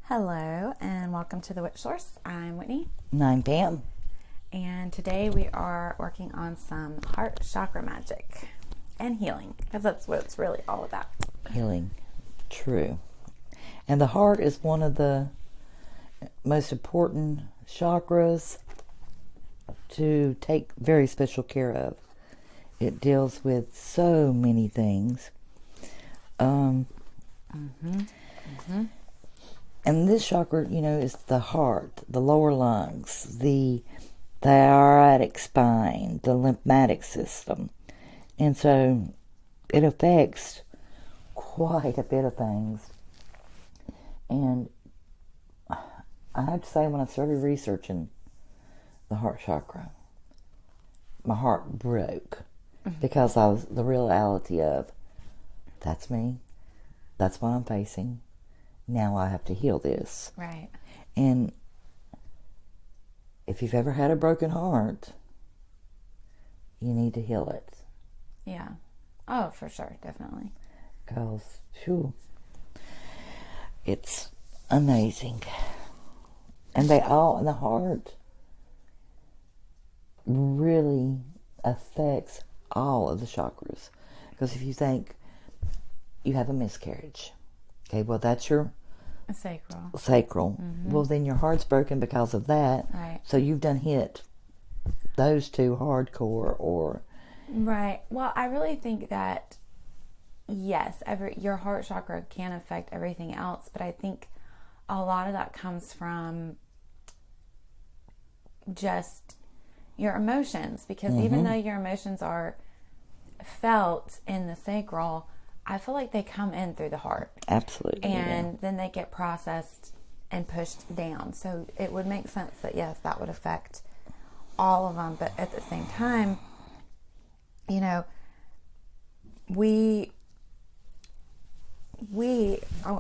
Hello and welcome to the Witch Source. I'm Whitney. And I'm Pam. And today we are working on some heart chakra magic and healing, because that's what it's really all about. Healing. True. And the heart is one of the most important chakras to take very special care of. It deals with so many things. And this chakra, is the heart, the lower lungs, the aortic spine, the lymphatic system. And so it affects quite a bit of things. And I have to say, when I started researching the heart chakra, my heart broke because I was the reality of, that's me, that's what I'm facing. Now I have to heal this. Right. And if you've ever had a broken heart, you need to heal it. Yeah. Oh, for sure. Definitely. Because, it's amazing. And the heart really affects all of the chakras. Because if you think you have a miscarriage, okay, well, that's your sacral. Mm-hmm. Well, then your heart's broken because of that. Right. So you've done hit those two hardcore or... Right. Well, I really think that, yes, your heart chakra can affect everything else, but I think a lot of that comes from just your emotions, because even though your emotions are felt in the sacral, I feel like they come in through the heart. Absolutely. And then they get processed and pushed down. So it would make sense that, yes, that would affect all of them. But at the same time, it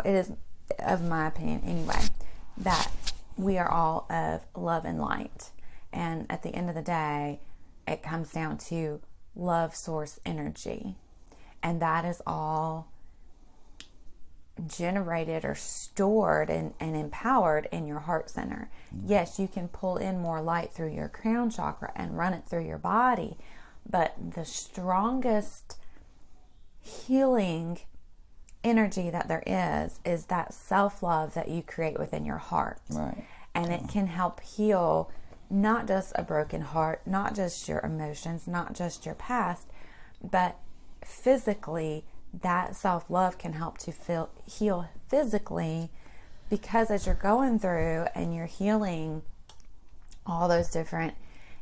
is, of my opinion anyway, that we are all of love and light. And at the end of the day, it comes down to love source energy. And that is all generated or stored and empowered in your heart center. Yes, you can pull in more light through your crown chakra and run it through your body, but the strongest healing energy that there is that self-love that you create within your heart. Right. And it can help heal not just a broken heart, not just your emotions, not just your past, but physically, that self-love can help to heal physically, because as you're going through and you're healing all those different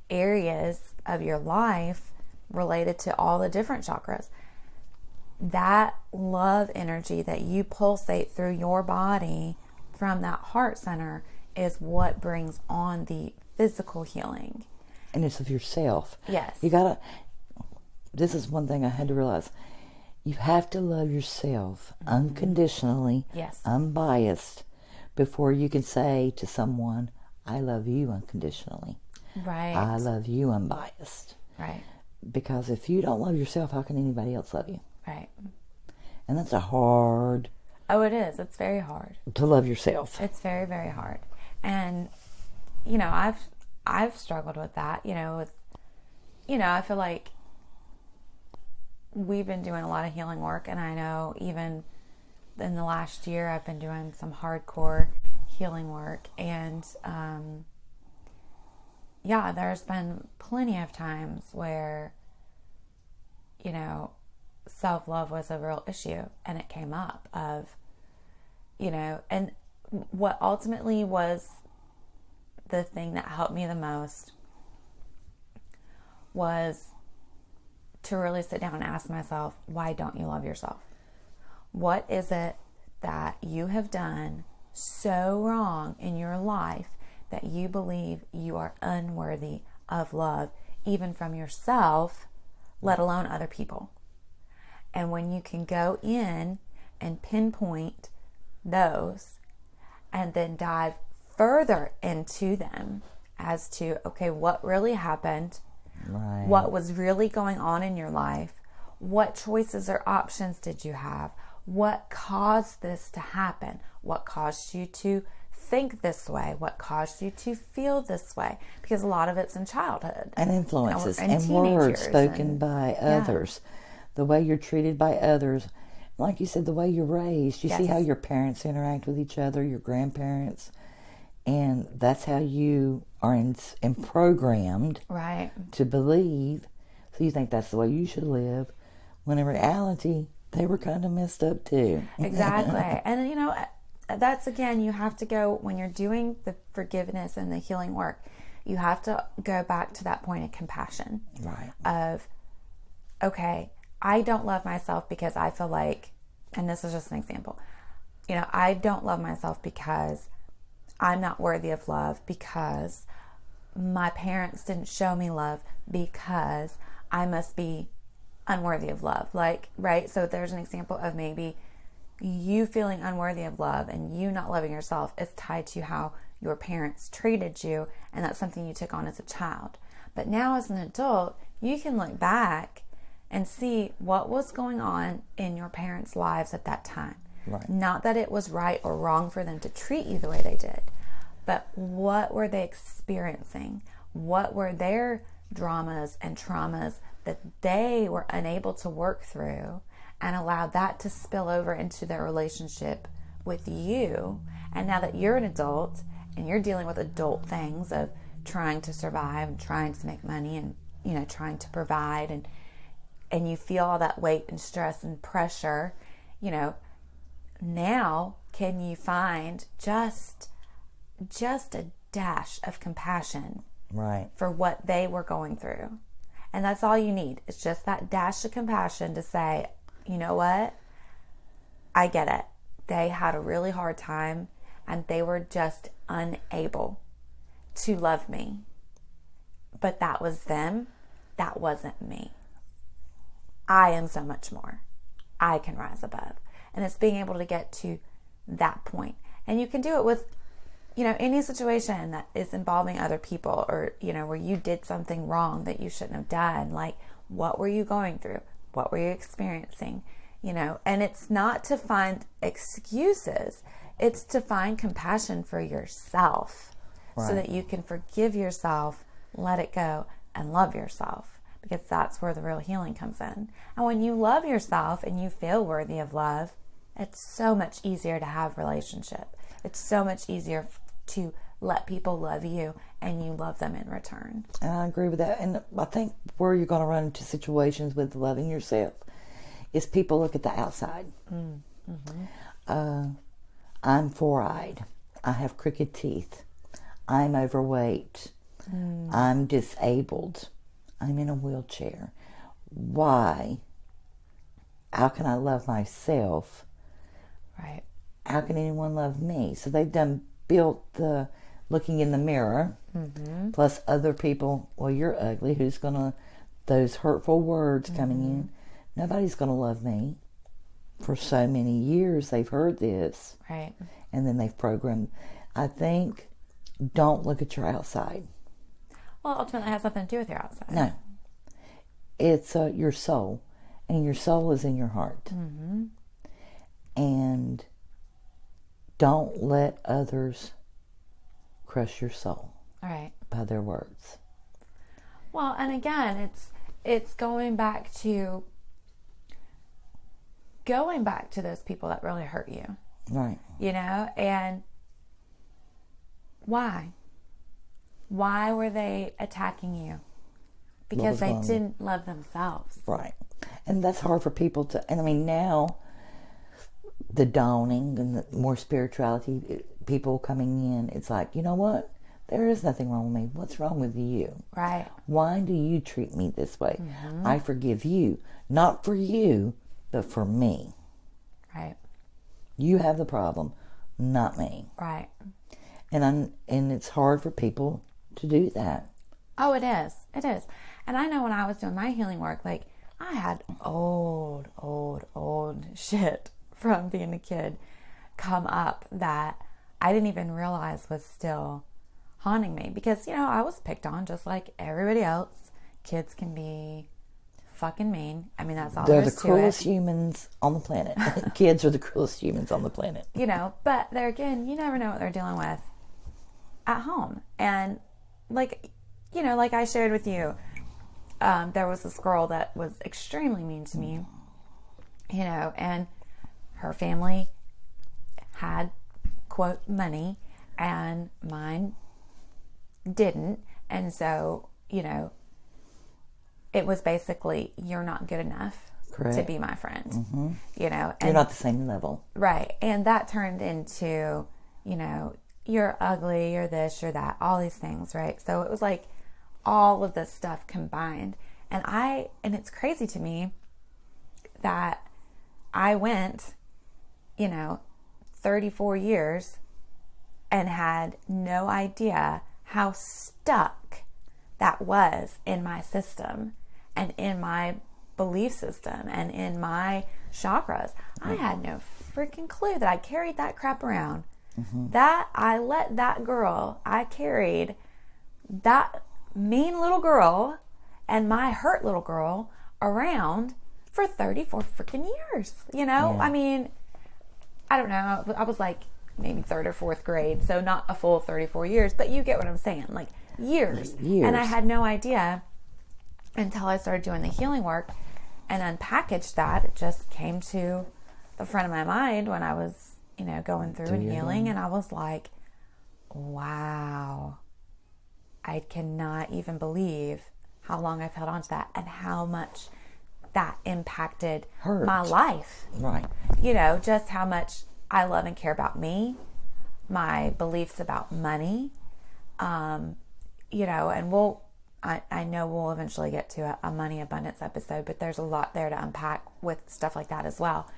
areas of your life related to all the different chakras, that love energy that you pulsate through your body from that heart center is what brings on the physical healing. And it's of yourself. Yes. This is one thing I had to realize. You have to love yourself unconditionally, yes, unbiased, before you can say to someone, I love you unconditionally. Right. I love you unbiased. Right. Because if you don't love yourself, how can anybody else love you? Right. And that's a hard... Oh, it is. It's very hard. To love yourself. It's very, very hard. And, I've struggled with that, I feel like we've been doing a lot of healing work, and I know even in the last year I've been doing some hardcore healing work, and there's been plenty of times where self-love was a real issue, and it came up of and what ultimately was the thing that helped me the most was to really sit down and ask myself, why don't you love yourself? What is it that you have done so wrong in your life that you believe you are unworthy of love, even from yourself, let alone other people? And when you can go in and pinpoint those and then dive further into them as to, okay, what really happened? Right. What was really going on in your life? What choices or options did you have? what caused this to happen? What caused you to think this way? What caused you to feel this way? Because a lot of it's in childhood. And influences and teenage words years spoken by others. The way you're treated by others. Like you said, the way you're raised. You see how your parents interact with each other, your grandparents. And that's how you are programmed to believe. So you think that's the way you should live. When in reality, they were kind of messed up too. Exactly. And, that's, again, you have to go, when you're doing the forgiveness and the healing work, you have to go back to that point of compassion. Right. Of, okay, I don't love myself because I feel like, and this is just an example, I don't love myself because I'm not worthy of love, because my parents didn't show me love, because I must be unworthy of love. Right? So there's an example of maybe you feeling unworthy of love and you not loving yourself is tied to how your parents treated you, and that's something you took on as a child. But now as an adult, you can look back and see what was going on in your parents' lives at that time. Right. Not that it was right or wrong for them to treat you the way they did, but what were they experiencing? What were their dramas and traumas that they were unable to work through, and allowed that to spill over into their relationship with you? And now that you're an adult and you're dealing with adult things of trying to survive and trying to make money and, trying to provide, and you feel all that weight and stress and pressure, now can you find just a dash of compassion for what they were going through? And that's all you need. It's just that dash of compassion to say, you know what? I get it. They had a really hard time and they were just unable to love me. But that was them. That wasn't me. I am so much more. I can rise above. And it's being able to get to that point. And you can do it with, any situation that is involving other people, or, where you did something wrong that you shouldn't have done. Like, what were you going through? What were you experiencing? And it's not to find excuses. It's to find compassion for yourself so that you can forgive yourself, let it go, and love yourself. Because that's where the real healing comes in. And when you love yourself and you feel worthy of love, it's so much easier to have relationship. It's so much easier to let people love you and you love them in return. And I agree with that. And I think where you're going to run into situations with loving yourself is people look at the outside. I'm four-eyed. I have crooked teeth. I'm overweight. I'm disabled. I'm in a wheelchair. Why? How can I love myself? Right. How can anyone love me? So they've built the looking in the mirror, plus other people, well, you're ugly, who's going to, those hurtful words coming in, nobody's going to love me. For so many years they've heard this. Right. And then they've programmed. I think, don't look at your outside. Well, ultimately it has nothing to do with your outside. No. It's your soul. And your soul is in your heart. And don't let others crush your soul. Right. By their words. Well, and again, it's going back to those people that really hurt you. Right. And why? Why were they attacking you? Because they didn't love themselves. Right. And that's hard for people to, and I mean, now, the dawning and the more spirituality, people coming in, it's like, you know what? There is nothing wrong with me. What's wrong with you? Right. Why do you treat me this way? I forgive you. Not for you, but for me. Right. You have the problem, not me. Right. And it's hard for people to do that. Oh, it is. It is. And I know when I was doing my healing work, like, I had old shit from being a kid come up that I didn't even realize was still haunting me. Because, I was picked on just like everybody else. Kids can be fucking mean. I mean, that's all They're there the is to cruelest it. humans on the planet. Kids are the cruelest humans on the planet. You know, but there again, you never know what they're dealing with at home. And like, you know, like I shared with you, there was this girl that was extremely mean to me, you know, and her family had, quote, money, and mine didn't. And so, you know, it was basically, you're not good enough Correct. to be my friend, you know. And, You're not the same level. right. And that turned into, you know, you're ugly, you're this, you're that, all these things, right? So it was like all of this stuff combined. And it's crazy to me that I went, you know, 34 years and had no idea how stuck that was in my system and in my belief system and in my chakras. I had no freaking clue that I carried that crap around. That I let that girl, I carried that mean little girl and my hurt little girl around for 34 freaking years. You know, Yeah. I mean, I don't know. I was like maybe third or fourth grade, so not a full 34 years, but you get what I'm saying. Like years. And I had no idea until I started doing the healing work and unpackaged that. It just came to the front of my mind when I was, you know, going through and healing, and I was like, wow, I cannot even believe how long I've held on to that and how much that impacted my life. Right. You know, just how much I love and care about me, my beliefs about money, you know, and I know we'll eventually get to a money abundance episode, but there's a lot there to unpack with stuff like that as well.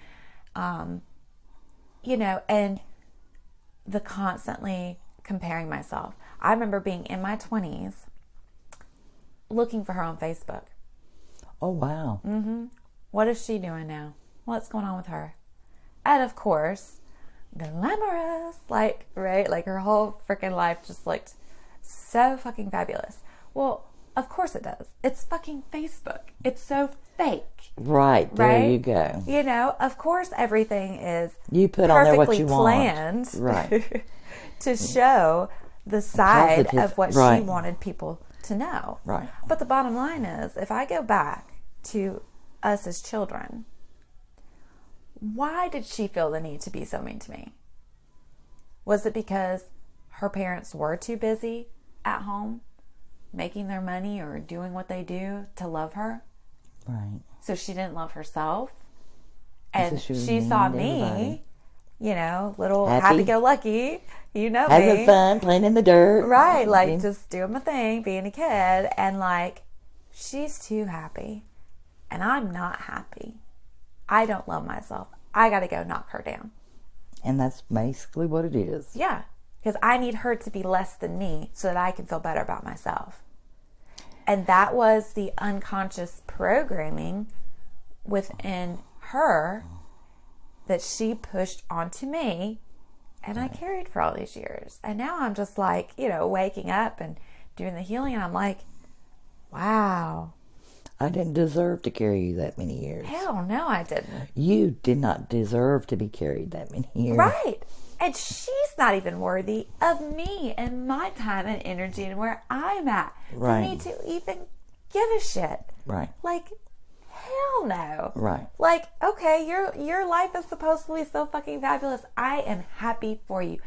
You know, and the constantly comparing myself. I remember being in my 20s looking for her on Facebook. Oh, wow. What is she doing now? What's going on with her? And of course, glamorous, like, right? Like her whole freaking life just looked so fucking fabulous. Well, of course it does. It's fucking Facebook. It's so fake. Right. There you go. You know, of course everything is You put on there what you planned want. Right. to show the side Positive. of what Right. she wanted people to know. Right. But the bottom line is, if I go back to us as children, why did she feel the need to be so mean to me? Was it because her parents were too busy at home making their money or doing what they do to love her? Right. So she didn't love herself. And So she mean saw to me, everybody. you know, little Happy. happy-go-lucky, you know Having me. fun, playing in the dirt. Right, like just doing my thing, being a kid. And like, she's too happy. And I'm not happy. I don't love myself. I got to go knock her down. And that's basically what it is. Yeah, because I need her to be less than me so that I can feel better about myself. And that was the unconscious programming within her that she pushed onto me, and I carried for all these years. And now I'm just like, you know, waking up and doing the healing, and I'm like, wow. I didn't deserve to carry you that many years. Hell no, I didn't. You did not deserve to be carried that many years. Right. And she's not even worthy of me and my time and energy and where I'm at Right. for me to even give a shit. Right. Like, hell no. Right. Like, okay, your life is supposed to be so fucking fabulous. I am happy for you.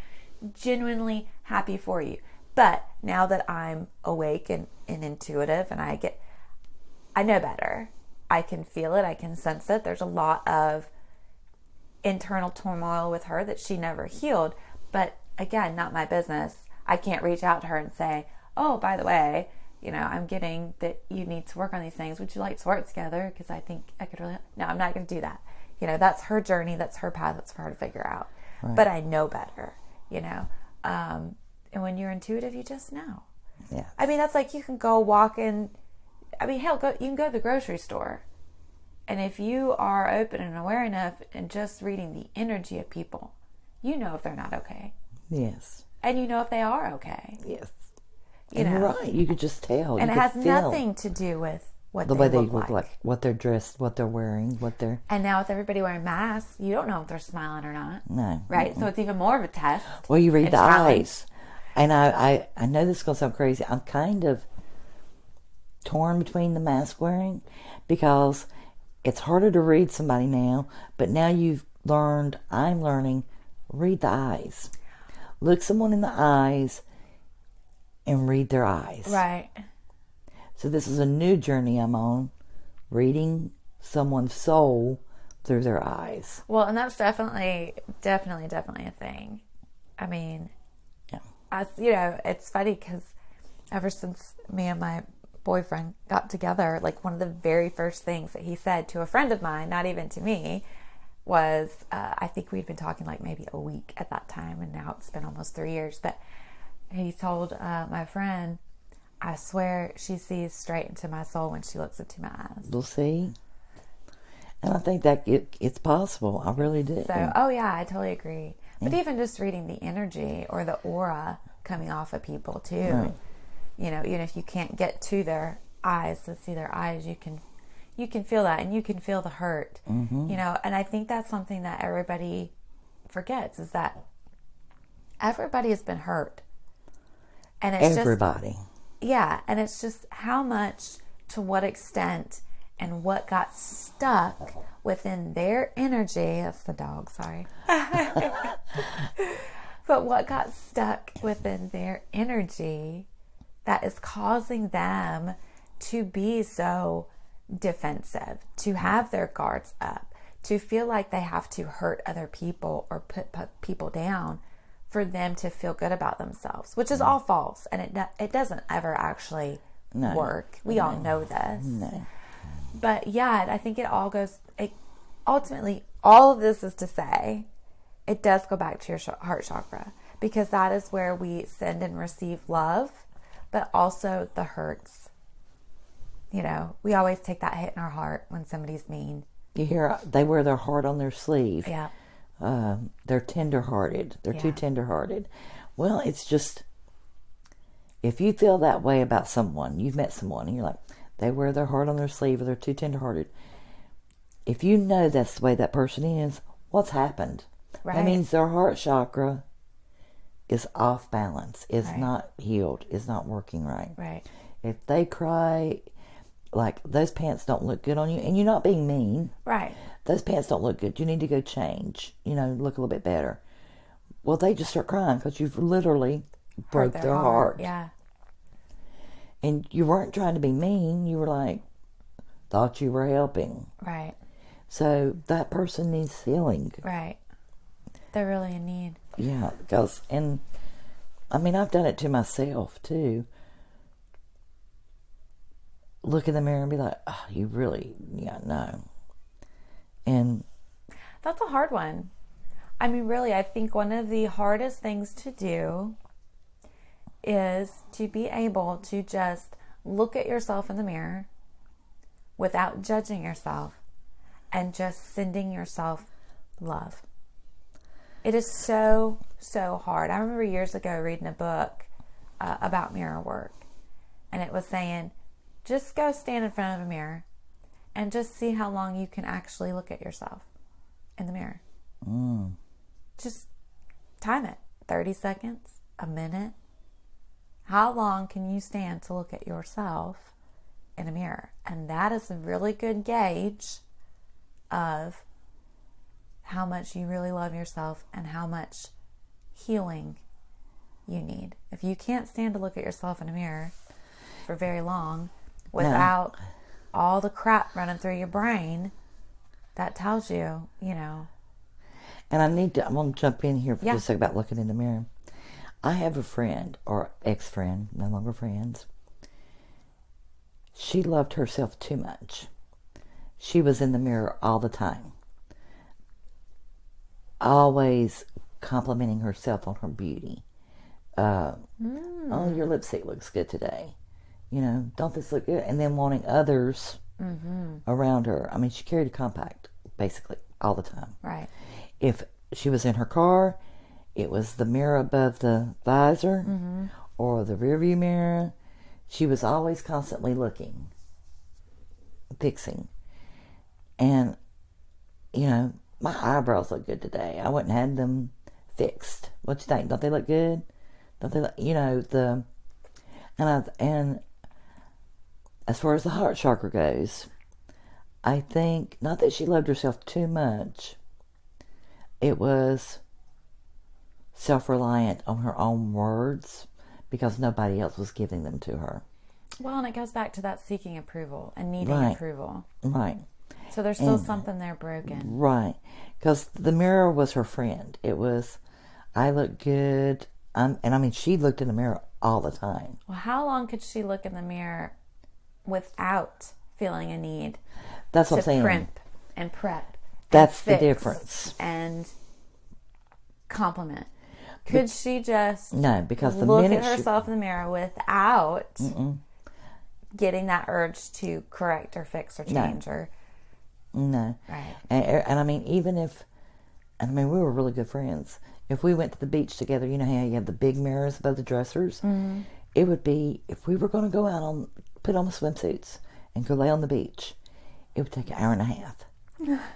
Genuinely happy for you. But now that I'm awake and intuitive and I know better. I can feel it. I can sense it. There's a lot of internal turmoil with her that she never healed. But again, not my business. I can't reach out to her and say, oh, by the way, you know, I'm getting that you need to work on these things. Would you like to work together? Because I think I could really... No, I'm not going to do that. You know, that's her journey. That's her path. That's for her to figure out. Right. But I know better, you know. And when you're intuitive, you just know. Yeah. I mean, that's like you can go walk in... I mean, hell, you can go to the grocery store. And if you are open and aware enough and just reading the energy of people, you know if they're not okay. Yes. And you know if they are okay. Yes. You know? Right. You could just tell. And you it has could feel. nothing to do with what the they way they look look like, what they're dressed, what they're wearing, what they're... And now with everybody wearing masks, you don't know if they're smiling or not. No. Right? So it's even more of a test. Well, you read and the challenge. eyes. And I know this is going to sound crazy. I'm kind of torn between the mask wearing because it's harder to read somebody now, but now I'm learning, read the eyes. Look someone in the eyes and read their eyes. Right. So this is a new journey I'm on, reading someone's soul through their eyes. Well, and that's definitely a thing. I mean, it's funny because ever since me and my boyfriend got together, like one of the very first things that he said to a friend of mine, not even to me, was, I think we'd been talking like maybe a week at that time, and now it's been almost 3 years, but he told my friend, I swear she sees straight into my soul when she looks into my eyes. We'll see. And I think that it's possible. I really do. So, oh yeah, I totally agree. But even just reading the energy or the aura coming off of people too, right. Even if you can't get to their eyes to see their eyes, you can feel that, and you can feel the hurt. Mm-hmm. And I think that's something that everybody forgets, is that everybody has been hurt, and it's everybody. And it's just how much, to what extent, and what got stuck within their energy. That's the dog, sorry. But what got stuck within their energy that is causing them to be so defensive, to have their guards up, to feel like they have to hurt other people or put people down for them to feel good about themselves, which is all false, and it doesn't ever actually work. We all know this. No. But yeah, I think ultimately, all of this is to say, it does go back to your heart chakra, because that is where we send and receive love, but also the hurts. We always take that hit in our heart when somebody's mean. You hear they wear their heart on their sleeve. Yeah. They're tender-hearted. They're too tender-hearted. Well, it's just, if you feel that way about someone, you've met someone, and you're like, they wear their heart on their sleeve, or they're too tender-hearted. If you know that's the way that person is, what's happened? Right. That means their heart chakra is off balance, is not healed, is not working right. Right. If they cry, like, those pants don't look good on you, and you're not being mean. Right. Those pants don't look good. You need to go change. Look a little bit better. Well, they just start crying because you've literally broke their heart. Yeah. And you weren't trying to be mean. You were like, thought you were helping. Right. So that person needs healing. Right. They're really in need. Yeah, because, I've done it to myself too. Look in the mirror and be like, oh, you really, no. And that's a hard one. Really, I think one of the hardest things to do is to be able to just look at yourself in the mirror without judging yourself and just sending yourself love. It is so, so hard. I remember years ago reading a book about mirror work, and it was saying, just go stand in front of a mirror and just see how long you can actually look at yourself in the mirror. Just time it. 30 seconds, a minute. How long can you stand to look at yourself in a mirror? And that is a really good gauge of how much you really love yourself and how much healing you need. If you can't stand to look at yourself in a mirror for very long without all the crap running through your brain, that tells you, And I'm going to jump in here for just a second about looking in the mirror. I have a friend, or ex-friend, no longer friends. She loved herself too much. She was in the mirror all the time. Always complimenting herself on her beauty. Oh, your lipstick looks good today. Don't this look good? And then wanting others around her. She carried a compact, basically, all the time. Right. If she was in her car, it was the mirror above the visor or the rearview mirror. She was always constantly looking. fixing. And, you know, my eyebrows look good today. I wouldn't have had them fixed. What you think? Don't they look good? Don't they look, you know, and as far as the heart chakra goes, I think, not that she loved herself too much, it was self-reliant on her own words because nobody else was giving them to her. Well, and it goes back to that seeking approval and needing approval. Right. So there's still something there broken. Right. Because the mirror was her friend. It was, I look good. And I mean, she looked in the mirror all the time. Well, how long could she look in the mirror without feeling a need That's what I'm saying. Primp and prep? That's and the difference. And compliment. Could she just because the look minute at herself in the mirror without getting that urge to correct or fix or change or... No. Right. And I mean, we were really good friends. If we went to the beach together, you know how you have the big mirrors above the dressers? Mm-hmm. It would be, if we were going to go out put on the swimsuits and go lay on the beach, it would take an hour and a half.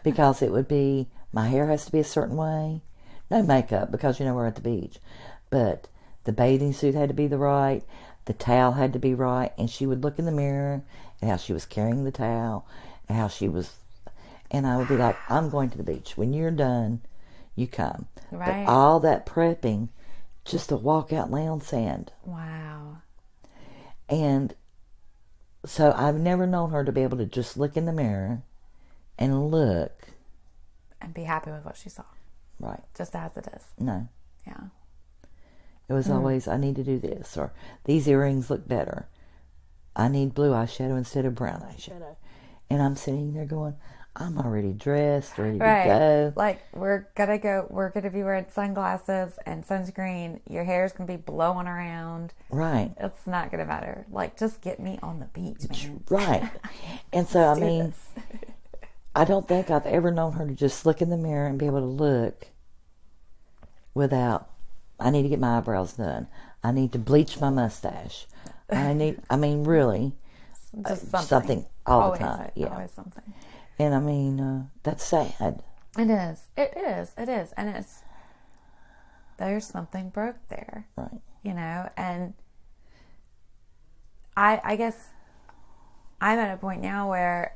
Because it would be, my hair has to be a certain way. No makeup, because, you know, we're at the beach. But the bathing suit had to be the towel had to be right. And she would look in the mirror at how she was carrying the towel and how she was... And I would be like, I'm going to the beach. When you're done, you come. Right. But all that prepping just to walk out and lay on sand. Wow. And so I've never known her to be able to just look in the mirror and look. And be happy with what she saw. Right. Just as it is. No. Yeah. It was always, I need to do this. Or these earrings look better. I need blue eyeshadow instead of brown eyeshadow. And I'm sitting there going... I'm already dressed, ready to go. Like, we're going to be wearing sunglasses and sunscreen. Your hair's going to be blowing around. Right. It's not going to matter. Like, just get me on the beach, man. Right. And so, I mean, I don't think I've ever known her to just look in the mirror and be able to look without, I need to get my eyebrows done. I need to bleach my mustache. Really. Just something all the time. Yeah. Always something. And I mean, that's sad. It is. And there's something broke there. Right. You know, and I guess I'm at a point now where,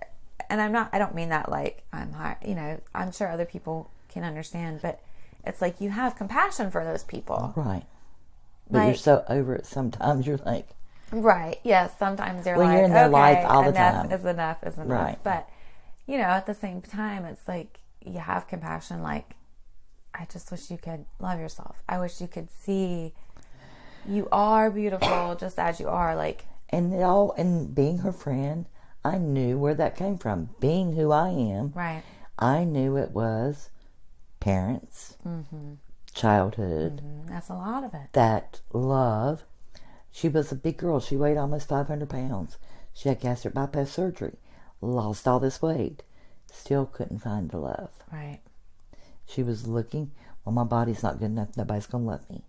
and I don't mean that like I'm high, you know, I'm sure other people can understand, but it's like you have compassion for those people. Right. But you're so over it sometimes, you're like. Right. Yes. Sometimes you're when like, you're in their life all the enough time. is enough is enough. Right. But, you know, at the same time, it's like you have compassion. Like, I just wish you could love yourself. I wish you could see you are beautiful just as you are. Like, and being her friend, I knew where that came from. Being who I am, right? I knew it was parents, childhood. That's a lot of it. That love. She was a big girl. She weighed almost 500 pounds. She had gastric bypass surgery. Lost all this weight. Still couldn't find the love. Right. She was looking, well, my body's not good enough. Nobody's going to love me.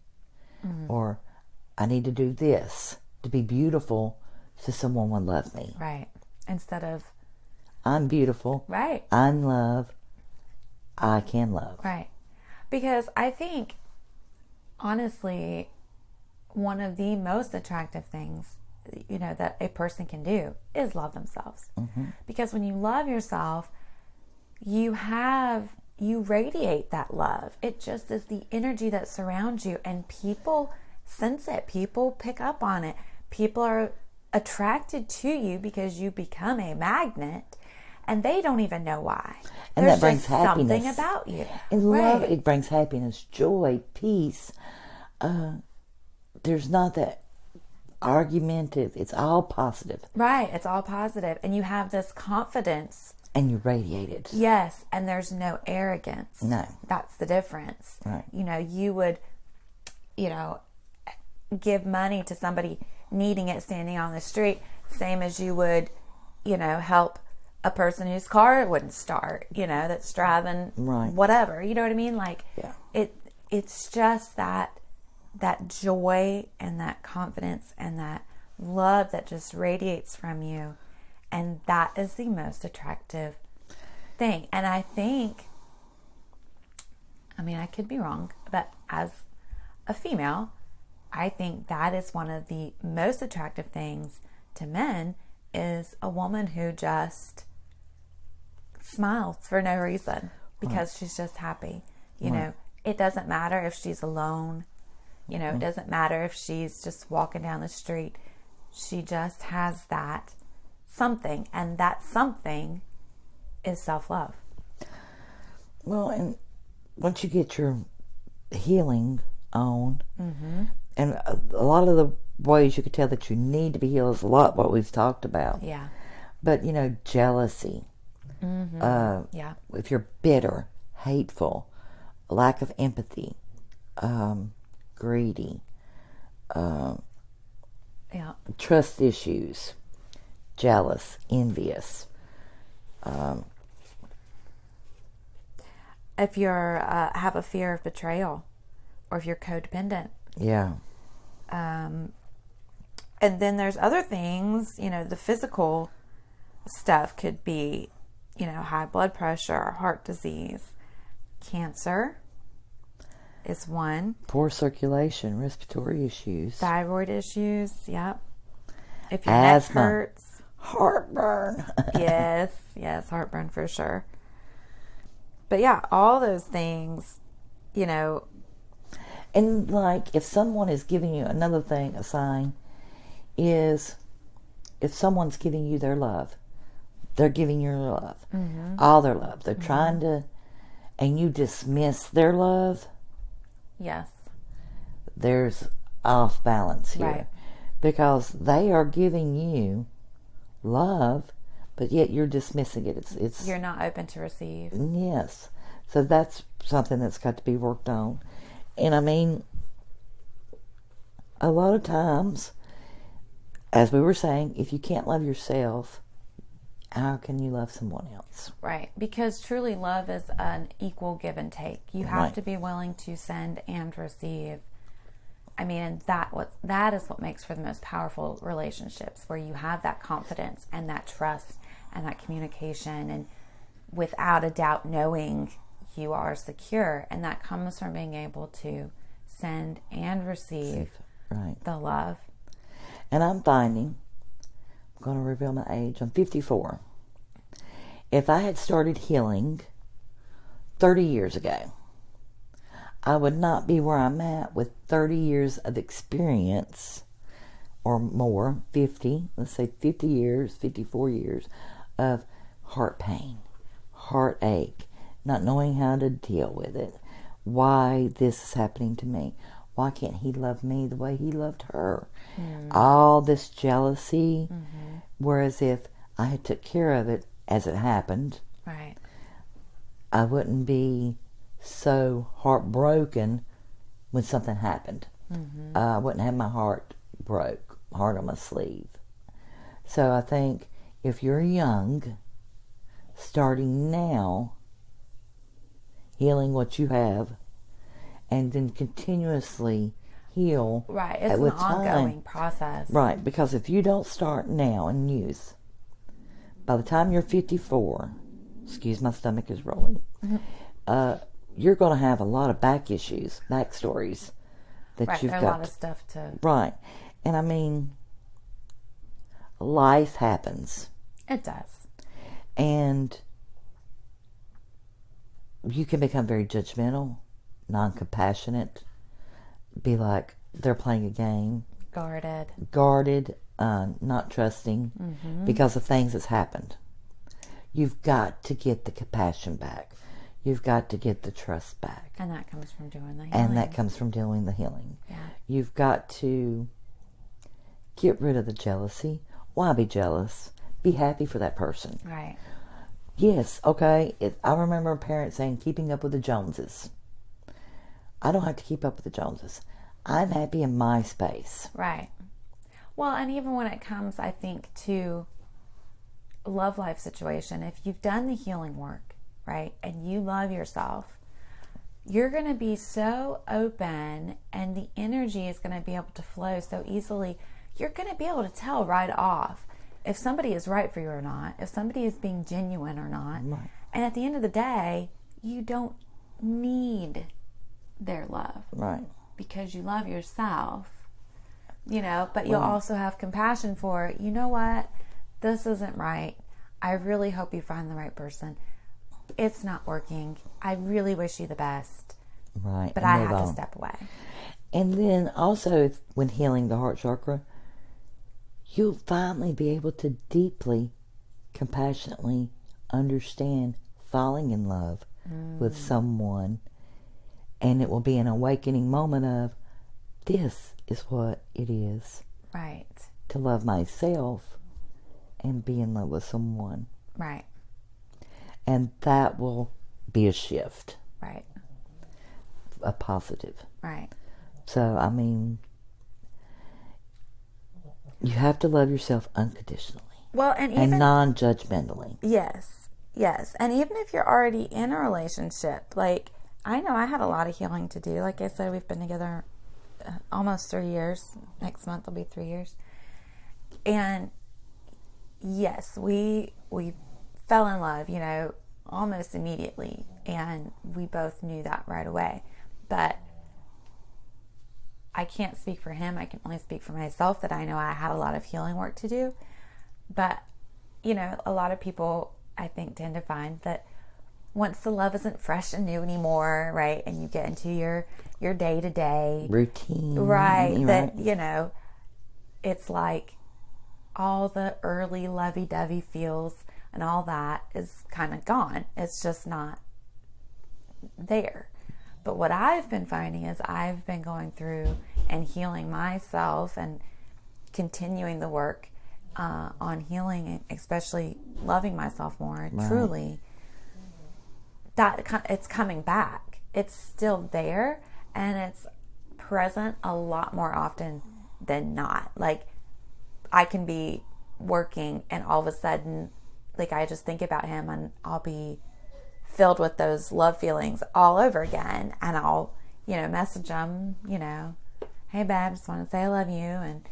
Or, I need to do this to be beautiful so someone will love me. Right. Instead of... I'm beautiful. Right. I'm love. I can love. Right. Because I think, honestly, one of the most attractive things, you know, that a person can do is love themselves. Because when you love yourself, you radiate that love. It just is the energy that surrounds you, and people sense it. People pick up on it. People are attracted to you because you become a magnet, and they don't even know why. And There's that brings just happiness. something about you. And love, it brings happiness, joy, peace. There's not that argumentative. It's all positive. Right. It's all positive. And you have this confidence. And you radiate it. Yes. And there's no arrogance. No. That's the difference. Right. You know, you would, you know, give money to somebody needing it standing on the street, same as you would, you know, help a person whose car wouldn't start, you know, that's driving whatever. You know what I mean? Like, it's just that joy and that confidence and that love that just radiates from you. And that is the most attractive thing. And I think, I mean, I could be wrong, but as a female, I think that is one of the most attractive things to men, is a woman who just smiles for no reason because she's just happy. You know, it doesn't matter if she's alone. You know, it doesn't matter if she's just walking down the street. She just has that something, and that something is self-love. Well, and once you get your healing on, and a lot of the ways you could tell that you need to be healed is a lot what we've talked about. Yeah. But, you know, jealousy. Yeah. If you're bitter, hateful, lack of empathy, greedy, Yeah. trust issues, jealous, envious. If you're have a fear of betrayal, or if you're codependent. Yeah. And then there's other things, you know, the physical stuff could be, you know, high blood pressure, heart disease, cancer is one. Poor circulation, respiratory issues. Thyroid issues, yep. If your Asthma. neck hurts. Heartburn. Yes, heartburn for sure. But yeah, all those things, you know. And like, if someone is giving you another thing, a sign is if someone's giving you their love, they're giving you love, all their love. They're trying to, and you dismiss their love. Yes. There's off balance here, Right. because they are giving you love, but yet you're dismissing it. It's You're not open to receive. yes. So that's something that's got to be worked on. And I mean, a lot of times, as we were saying, if you can't love yourself, how can you love someone else? Right. Because truly love is an equal give and take. You have Right. to be willing to send and receive. I mean, and that is what makes for the most powerful relationships, where you have that confidence and that trust and that communication, and without a doubt knowing you are secure. And that comes from being able to send and receive Right. the love. And I'm finding, I'm going to reveal my age, I'm 54. If I had started healing 30 years ago, I would not be where I'm at with 30 years of experience or more, 50, let's say 50 years, 54 years of heart pain, heartache, not knowing how to deal with it. Why this is happening to me? Why can't he love me the way he loved her? All this jealousy. Whereas if I had took care of it as it happened, Right. I wouldn't be so heartbroken when something happened. I wouldn't have my heart on my sleeve. So I think if you're young, starting now, healing what you have, and then continuously heal. Right. It's an with time. ongoing process. Right, because if you don't start now in youth, by the time you're 54, excuse, my stomach is rolling, you're going to have a lot of back issues, backstories that Right. you've There's got. a lot of stuff to. Right. And I mean, life happens. It does. And you can become very judgmental, non-compassionate, be like they're playing a game, guarded, not trusting because of things that's happened. You've got to get the compassion back. You've got to get the trust back. And that comes from doing the healing. And that comes from doing the healing. Yeah. You've got to get rid of the jealousy. Why be jealous? Be happy for that person. Right. Yes, okay. I remember a parent saying, keeping up with the Joneses. I don't have to keep up with the Joneses. I'm happy in my space. Right. Well, and even when it comes, I think, to a love life situation, if you've done the healing work, right, and you love yourself, you're going to be so open, and the energy is going to be able to flow so easily. You're going to be able to tell right off if somebody is right for you or not, if somebody is being genuine or not. Right. And at the end of the day, you don't need their love. Right. Because you love yourself. But you'll also have compassion for, you know what? This isn't right. I really hope you find the right person. It's not working. I really wish you the best. Right. But I have to step away. And then also, when healing the heart chakra, you'll finally be able to deeply, compassionately understand falling in love with someone. And it will be an awakening moment of, this is what it is. Right. To love myself and be in love with someone. Right. And that will be a shift. Right. A positive. Right. So, I mean, you have to love yourself unconditionally. Well, and non-judgmentally. Yes. Yes. And even if you're already in a relationship, like, I know I had a lot of healing to do. Like I said, we've been together almost 3 years. Next month will be 3 years. And yes, we fell in love, almost immediately. And we both knew that right away. But I can't speak for him. I can only speak for myself, that I know I had a lot of healing work to do. But, a lot of people, I think, tend to find that once the love isn't fresh and new anymore, right, and you get into your day-to-day routine, right, that, it's like all the early lovey-dovey feels and all that is kind of gone. It's just not there. But what I've been finding is I've been going through and healing myself and continuing the work on healing, and especially loving myself more, right. Truly. That it's coming back. It's still there, and it's present a lot more often than not. Like, I can be working and all of a sudden, like, I just think about him and I'll be filled with those love feelings all over again, and I'll, message him, hey babe, just want to say I love you, and,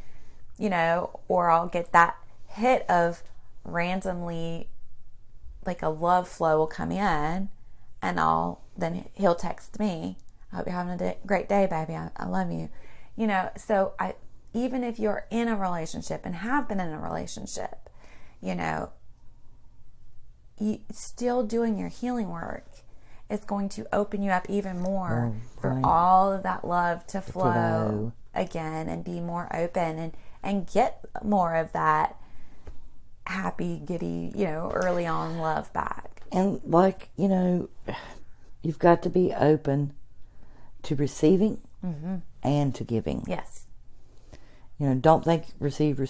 or I'll get that hit of randomly, like, a love flow will come in, and then he'll text me, I hope you're having a great day, baby, I love you. So even if you're in a relationship and have been in a relationship, you still doing your healing work is going to open you up even more for all of that love to flow again, and be more open and get more of that happy, giddy, early on love back. And you've got to be open to receiving and to giving. Yes. Don't think receive.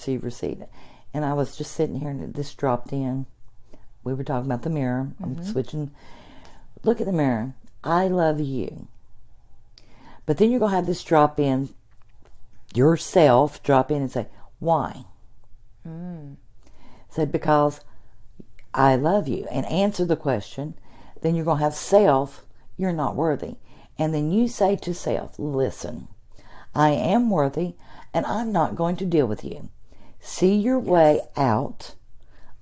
And I was just sitting here and this dropped in. We were talking about the mirror. I'm switching. Look at the mirror. I love you. But then you're going to have this drop in, yourself drop in and say, why? Say, because I love you. And answer the question. Then you're going to have self, you're not worthy. And then you say to self, listen, I am worthy, and I'm not going to deal with you. See your way out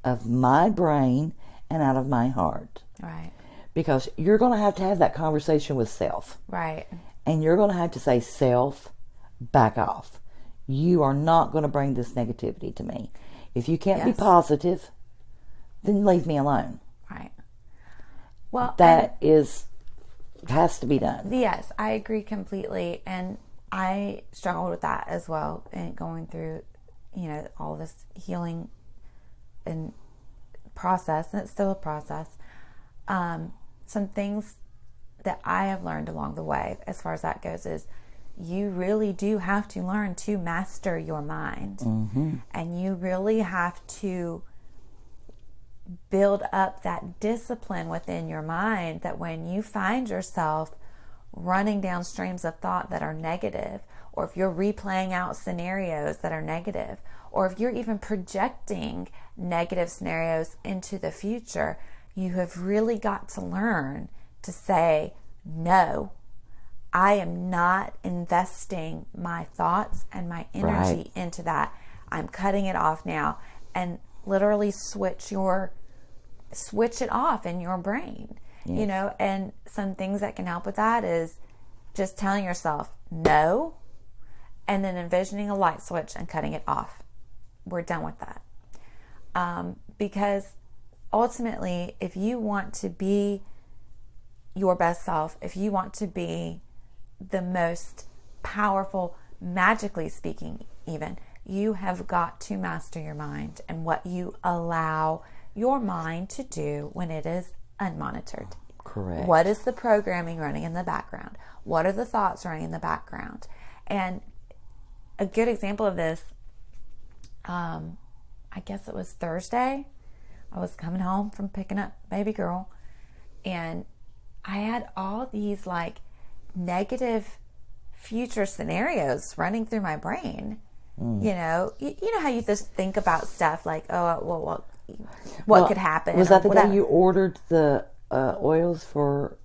of my brain and out of my heart. Right. Because you're going to have that conversation with self. Right. And you're going to have to say, self, back off. You are not going to bring this negativity to me. If you can't be positive, then leave me alone. Right. Well, that has to be done. Yes, I agree completely. And I struggled with that as well, and going through, all this healing and process, and it's still a process. Some things that I have learned along the way, as far as that goes, is you really do have to learn to master your mind. And you really have to build up that discipline within your mind, that when you find yourself running down streams of thought that are negative, or if you're replaying out scenarios that are negative, or if you're even projecting negative scenarios into the future, you have really got to learn to say, no, I am not investing my thoughts and my energy into that. I'm cutting it off now. And literally switch it off in your brain. Yes. You know, and some things that can help with that is just telling yourself no, and then envisioning a light switch and cutting it off. We're done with that. Because ultimately, if you want to be your best self, if you want to be the most powerful, magically speaking even, you have got to master your mind and what you allow your mind to do when it is unmonitored. Correct. What is the programming running in the background? What are the thoughts running in the background? And a good example of this, I guess it was Thursday. I was coming home from picking up baby girl, and I had all these like negative future scenarios running through my brain. You know, you know how you just think about stuff like, oh, well, what could happen? Was that the whatever. day you ordered the oils for?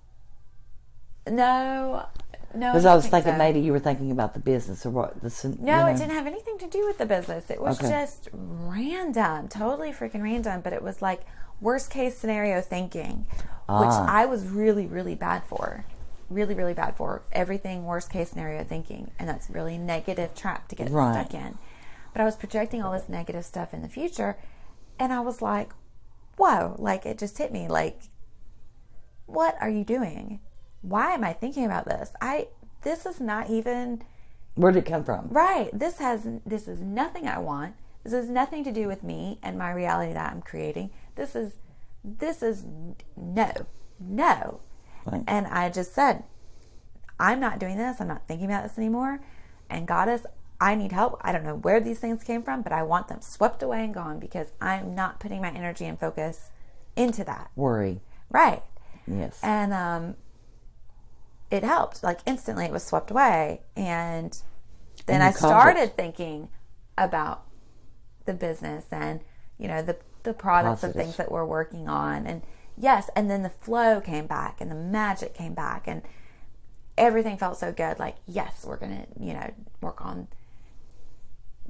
No. Because I was thinking maybe you were thinking about the business or what. No, it didn't have anything to do with the business. It was just random, totally freaking random. But it was like worst case scenario thinking, which I was really, really bad for. Really, really bad for. Everything worst case scenario thinking. And that's really negative trap to get stuck in. But I was projecting all this negative stuff in the future. And I was like, whoa, like it just hit me. Like, what are you doing? Why am I thinking about this? This is not even... Where did it come from? Right. This is nothing I want. This has nothing to do with me and my reality that I'm creating. This is no. Right. And I just said, I'm not doing this. I'm not thinking about this anymore. And Goddess, I need help. I don't know where these things came from, but I want them swept away and gone because I'm not putting my energy and focus into that. Worry. Right. Yes. And it helped. Like instantly it was swept away. And then I started thinking about the business and, you know, the products and things that we're working on. And yes, and then the flow came back and the magic came back and everything felt so good. Like, yes, we're going to, you know, work on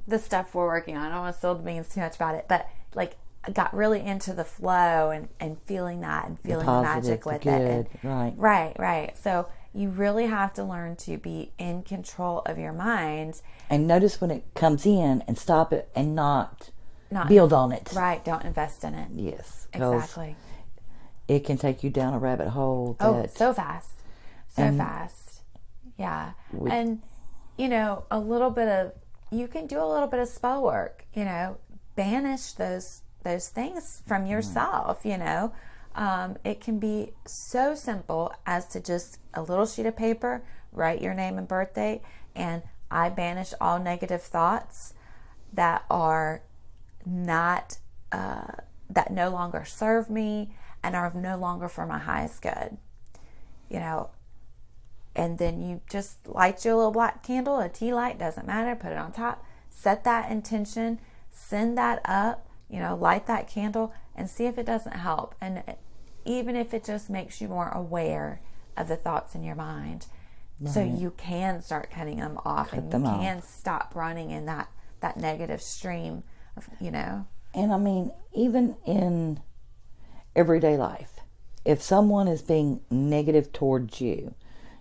the stuff we're working on. I don't want to spill the beans too much about it, but like I got really into the flow and feeling that and feeling the magic with it. And, right. So you really have to learn to be in control of your mind. And notice when it comes in and stop it and not build on it. Right. Don't invest in it. Yes. Exactly. It can take you down a rabbit hole. So fast. Fast. Yeah. And, you know, you can do a little bit of spell work, you know, banish those things from yourself, you know. It can be so simple as to just a little sheet of paper, write your name and birth date, and I banish all negative thoughts that are not, that no longer serve me and are no longer for my highest good, you know. And then you just light your little black candle, a tea light, doesn't matter, put it on top, set that intention, send that up, you know, light that candle and see if it doesn't help. And even if it just makes you more aware of the thoughts in your mind, so you can start cutting them off and you can stop running in that negative stream of, you know. And I mean, even in everyday life, if someone is being negative towards you,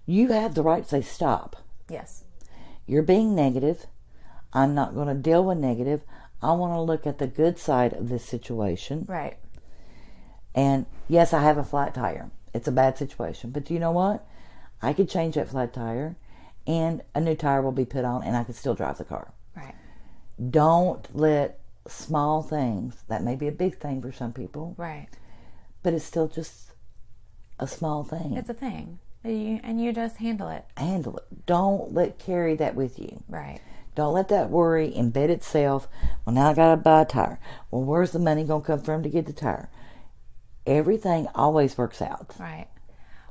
you have the right to say stop. Yes. You're being negative. I'm not going to deal with negative. I want to look at the good side of this situation. Right. And yes, I have a flat tire. It's a bad situation. But you know what? I could change that flat tire and a new tire will be put on and I could still drive the car. Right. Don't let small things, that may be a big thing for some people. Right. But it's still just a small thing. It's a thing. And you just handle it. Handle it. Don't carry that with you. Right. Don't let that worry embed itself. Well, now I got to buy a tire. Well, where's the money going to come from to get the tire? Everything always works out. Right.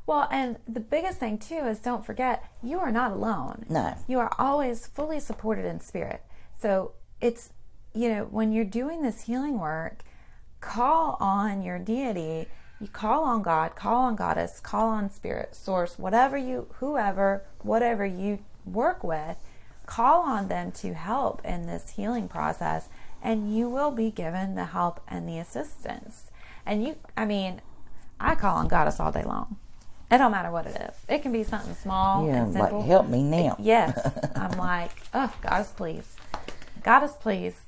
Well, and the biggest thing, too, is don't forget, you are not alone. No. You are always fully supported in spirit. So it's, you know, when you're doing this healing work, call on your deity. You call on God, call on Goddess, call on Spirit, Source, whatever you work with, call on them to help in this healing process and you will be given the help and the assistance. And I call on Goddess all day long. It don't matter what it is. It can be something small and simple. Like, help me now. Yes. I'm like, oh, Goddess, please. Goddess, please.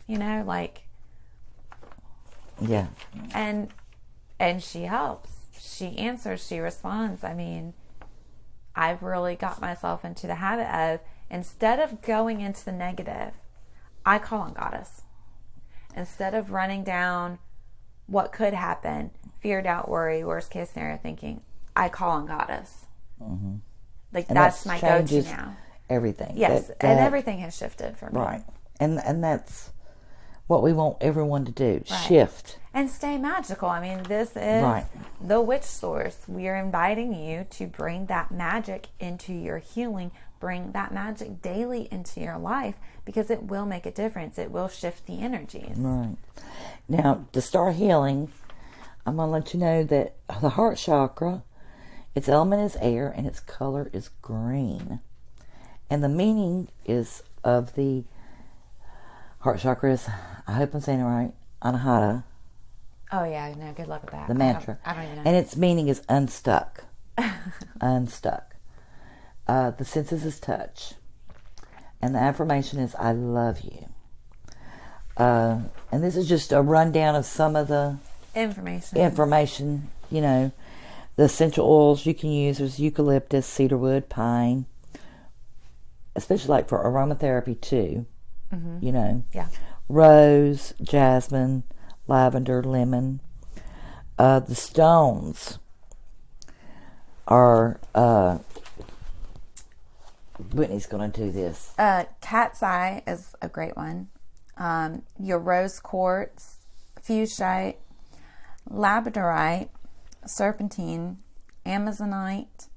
Yeah. And she helps. She answers. She responds. I've really got myself into the habit of, instead of going into the negative, I call on Goddess. Instead of running down what could happen, fear, doubt, worry, worst case scenario thinking, I call on Goddess. Mm-hmm. That's my go-to now. Everything. Yes, and everything has shifted for me. Right. And that's what we want everyone to do. Right. Shift. And stay magical. This is the Witch Source. We are inviting you to bring that magic into your healing. Bring that magic daily into your life, because it will make a difference. It will shift the energies. Right. Now, to start healing, I'm going to let you know that the heart chakra, its element is air and its color is green. And the meaning is of the heart chakra is, I hope I'm saying it right, Anahata. Oh, yeah. No, good luck with that. The mantra. I don't even know. And its meaning is unstuck. Unstuck. The senses is touch. And the affirmation is, I love you. And this is just a rundown of some of the information, the essential oils you can use. There's eucalyptus, cedarwood, pine, especially like for aromatherapy too. Mm-hmm. Yeah. Rose, jasmine, lavender, lemon. The stones are, Whitney's going to do this. Cat's eye is a great one. Your rose quartz, fuchsite, labradorite, serpentine, amazonite,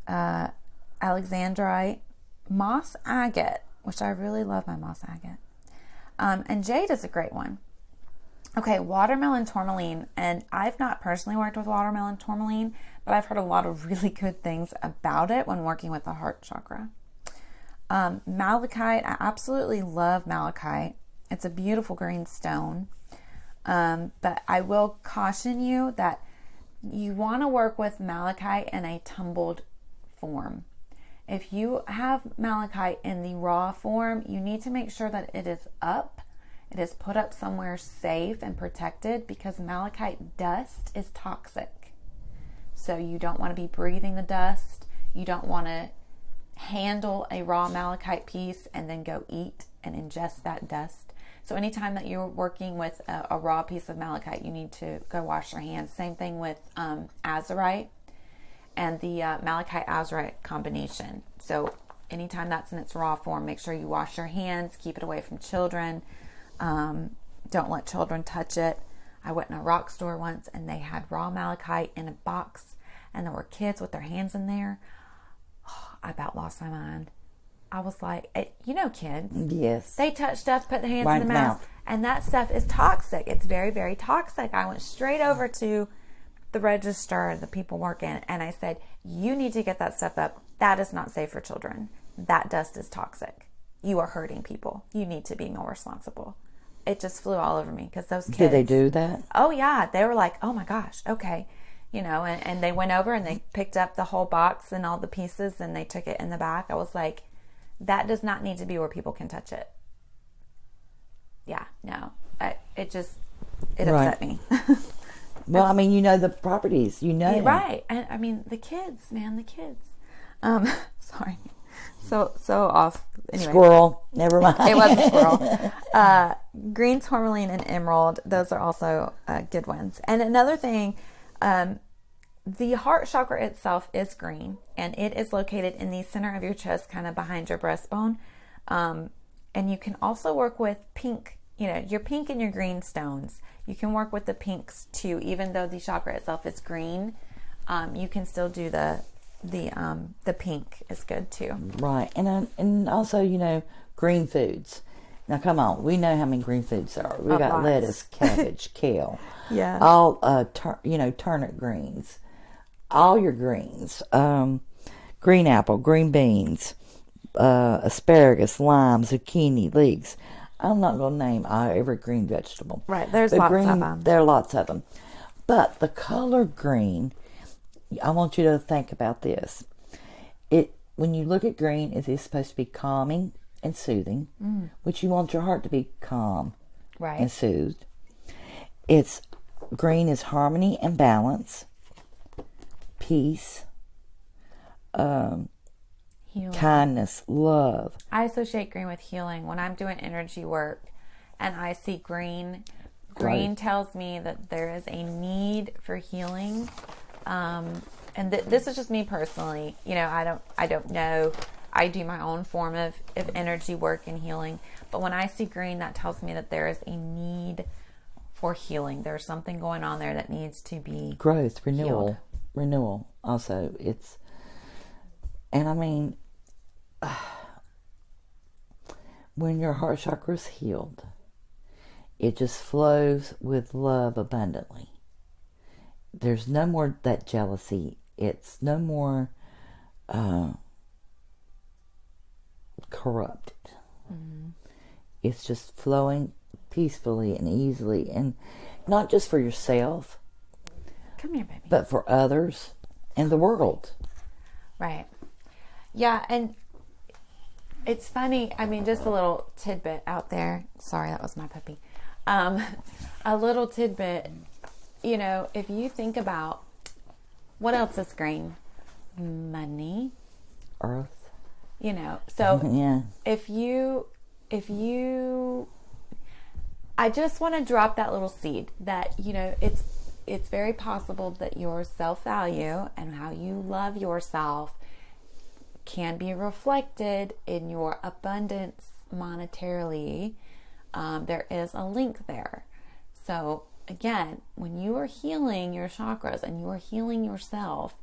alexandrite, moss agate, which I really love my moss agate. And jade is a great one. Okay, watermelon tourmaline, and I've not personally worked with watermelon tourmaline, but I've heard a lot of really good things about it when working with the heart chakra. Malachite, I absolutely love malachite. It's a beautiful green stone, but I will caution you that you want to work with malachite in a tumbled form. If you have malachite in the raw form, you need to make sure that it is up. It is put up somewhere safe and protected, because malachite dust is toxic. So you don't want to be breathing the dust. You don't want to handle a raw malachite piece and then go eat and ingest that dust. So anytime that you're working with a raw piece of malachite, you need to go wash your hands. Same thing with azurite and the malachite azurite combination. So anytime that's in its raw form, make sure you wash your hands, keep it away from children. Don't let children touch it. I went in a rock store once and they had raw malachite in a box, and there were kids with their hands in there. Oh, I about lost my mind. I was like, kids. Yes. They touch stuff, put their hands in the mouth, and that stuff is toxic. It's very, very toxic. I went straight over to the register, the people working, and I said, you need to get that stuff up. That is not safe for children. That dust is toxic. You are hurting people. You need to be more responsible. It just flew all over me, because those kids. Did they do that? Oh, yeah. They were like, oh my gosh, okay. And they went over and they picked up the whole box and all the pieces and they took it in the back. I was like, that does not need to be where people can touch it. Yeah, no. It upset me. Well, the properties, Right. And the kids, man, the kids. Sorry. So off. Anyway. Squirrel. Never mind. It was a squirrel. Green tourmaline and emerald. Those are also good ones. And another thing, the heart chakra itself is green, and it is located in the center of your chest, kind of behind your breastbone. And you can also work with pink, your pink and your green stones. You can work with the pinks too, even though the chakra itself is green. You can still do the pink is good too. Right. And also, green foods. Now, come on. We know how many green foods there are. We got lots. lettuce, cabbage, kale. Yeah. All, turnip greens. All your greens. Green apple, green beans, asparagus, lime, zucchini, leeks. I'm not going to name every green vegetable. Right, there's But lots green, of them. There are lots of them. But the color green, I want you to think about this. When you look at green, it is supposed to be calming and soothing, which you want your heart to be calm and soothed. Green is harmony and balance, peace, kindness, love. I associate green with healing. When I'm doing energy work and I see green tells me that there is a need for healing. And this is just me personally. I don't know. I do my own form of energy work and healing. But when I see green, that tells me that there is a need for healing. There's something going on there that needs to be growth, renewal, healed. Renewal. Also, and I mean, when your heart chakra is healed, it just flows with love abundantly. There's no more that jealousy. It's no more corrupted. Mm-hmm. It's just flowing peacefully and easily, and not just for yourself. Come here, baby. But for others and the world. Right. Yeah, and it's funny. I mean, just a little tidbit out there. Sorry, that was my puppy. A little tidbit. If you think about what else is green? Money. Earth. So yeah. if you I just want to drop that little seed that, it's very possible that your self-value and how you love yourself can be reflected in your abundance monetarily. There is a link there. So again, when you are healing your chakras and you are healing yourself,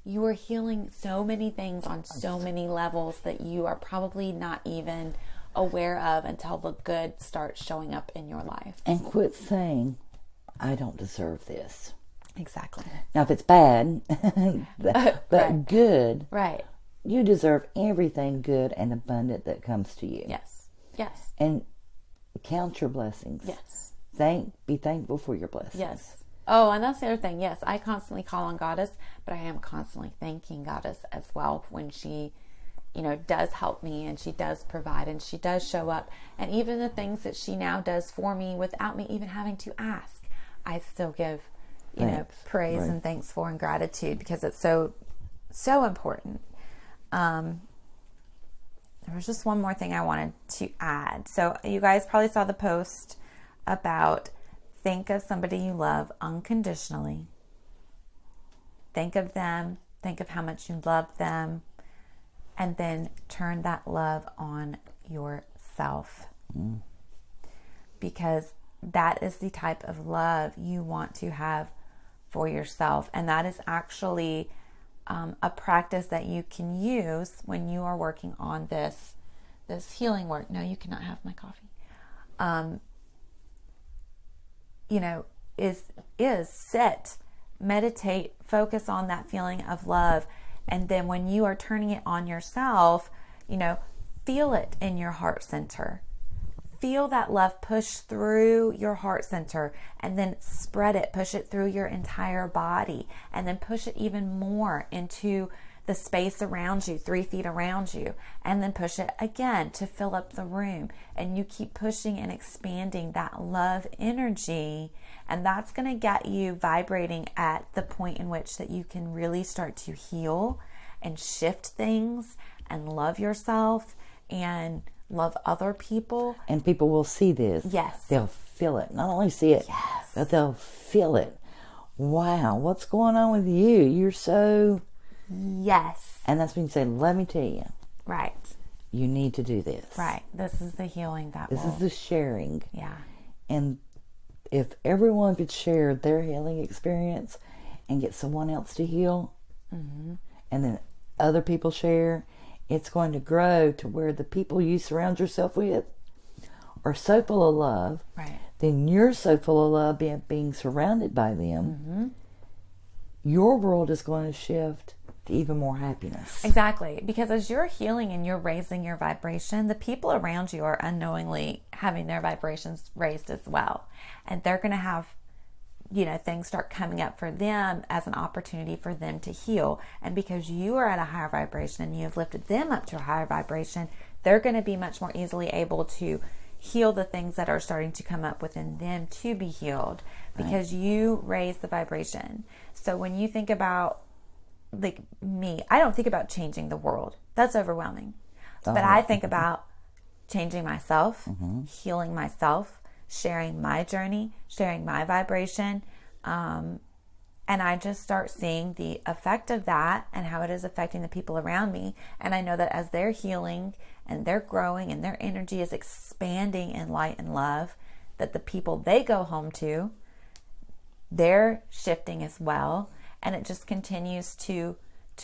you are healing so many things on so many levels that you are probably not even aware of until the good starts showing up in your life. And quit saying, I don't deserve this. Exactly. Now, if it's bad, but right. Good, right? You deserve everything good and abundant that comes to you. Yes. And count your blessings. Yes. Be thankful for your blessings. Yes. Oh, and that's the other thing. Yes, I constantly call on Goddess, but I am constantly thanking Goddess as well when she, does help me and she does provide and she does show up. And even the things that she now does for me without me even having to ask, I still give, praise and thanks for and gratitude because it's so, so important. There was just one more thing I wanted to add. So you guys probably saw the post about think of somebody you love unconditionally. Think of them. Think of how much you love them. And then turn that love on yourself. Because that is the type of love you want to have for yourself. And that is actually a practice that you can use when you are working on this healing work. No, you cannot have my coffee. Is sit, meditate, focus on that feeling of love. And then when you are turning it on yourself, feel it in your heart center. Feel that love push through your heart center and then spread it, push it through your entire body, and then push it even more into the space around you, 3 feet around you, and then push it again to fill up the room. And you keep pushing and expanding that love energy, and that's going to get you vibrating at the point in which that you can really start to heal and shift things and love yourself and love other people. And people will see this. Yes. They'll feel it. Not only see it, yes, but they'll feel it. Wow, what's going on with you? You're so... Yes. And that's when you say, let me tell you. Right. You need to do this. Right. This is the healing This is the sharing. Yeah. And if everyone could share their healing experience and get someone else to heal, and then other people share, it's going to grow to where the people you surround yourself with are so full of love. Right. Then you're so full of love being surrounded by them. Your world is going to shift to even more happiness. Exactly. Because as you're healing and you're raising your vibration, the people around you are unknowingly having their vibrations raised as well. And they're going to have, things start coming up for them as an opportunity for them to heal. And because you are at a higher vibration and you've lifted them up to a higher vibration, they're going to be much more easily able to heal the things that are starting to come up within them to be healed, because you raise the vibration. So when you think about, like me, I don't think about changing the world. That's overwhelming. But I think about changing myself, healing myself, sharing my journey, sharing my vibration. And I just start seeing the effect of that and how it is affecting the people around me. And I know that as they're healing and they're growing and their energy is expanding in light and love, that the people they go home to, they're shifting as well. And it just continues to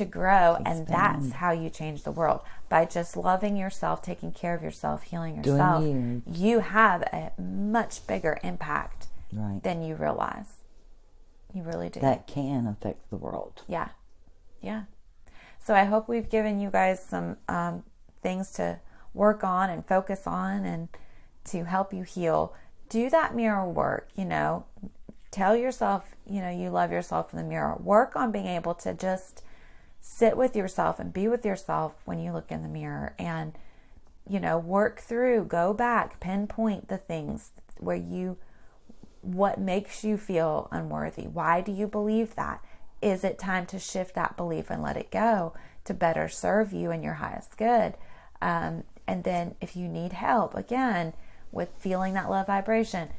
grow. Expand. And that's how you change the world. By just loving yourself, taking care of yourself, healing yourself, you have a much bigger impact than you realize. You really do. That can affect the world. Yeah. Yeah. So I hope we've given you guys some things to work on and focus on and to help you heal. Do that mirror work, Tell yourself, you love yourself in the mirror. Work on being able to just sit with yourself and be with yourself when you look in the mirror and, work through, go back, pinpoint the things what makes you feel unworthy? Why do you believe that? Is it time to shift that belief and let it go to better serve you and your highest good? And then if you need help, again, with feeling that love vibration,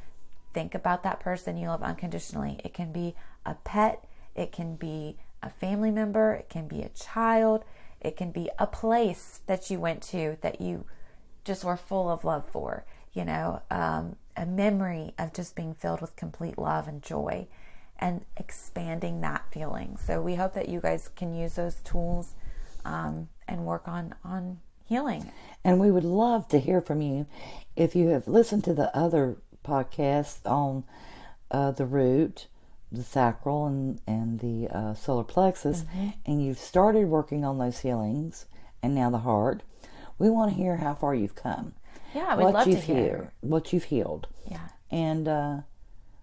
think about that person you love unconditionally. It can be a pet. It can be a family member. It can be a child. It can be a place that you went to that you just were full of love for, a memory of just being filled with complete love and joy and expanding that feeling. So we hope that you guys can use those tools and work on healing. And we would love to hear from you. If you have listened to the other podcasts on the root, the sacral, and the solar plexus, and you've started working on those healings, and now the heart, we want to hear how far you've come. Yeah, we'd love to hear what you've healed. Yeah. And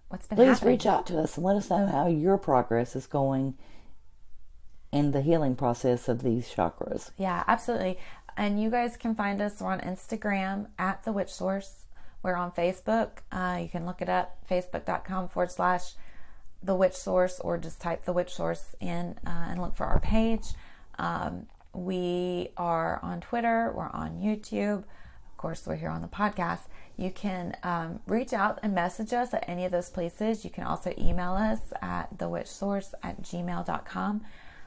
what's been please happening. reach out to us and let us know how your progress is going in the healing process of these chakras. Yeah, absolutely. And you guys can find us. We're on Instagram at thewitchsource. We're on Facebook. You can look it up, facebook.com/thewitchsource, or just type thewitchsource in and look for our page. We are on Twitter. We're on YouTube. Of course, we're here on the podcast. You can reach out and message us at any of those places. You can also email us at thewitchsource@gmail.com.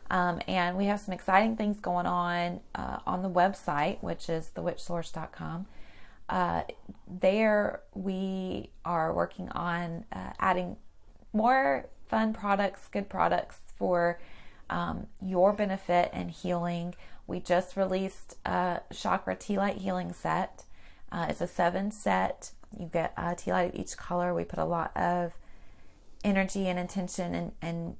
And we have some exciting things going on the website, which is thewitchsource.com. There we are working on adding more fun products, good products for your benefit and healing. We just released a Chakra Tea Light Healing Set. It's a 7 set. You get a tea light of each color. We put a lot of energy and intention and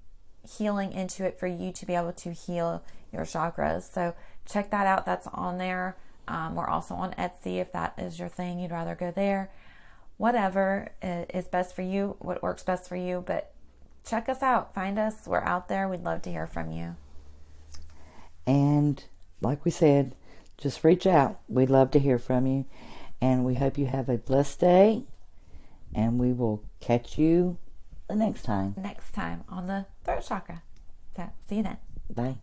healing into it for you to be able to heal your chakras. So check that out. That's on there. We're also on Etsy if that is your thing. You'd rather go there. Whatever is best for you, what works best for you. But check us out. Find us. We're out there. We'd love to hear from you. And like we said, just reach out. We'd love to hear from you. And we hope you have a blessed day. And we will catch you the next time. Next time on the throat chakra. So see you then. Bye.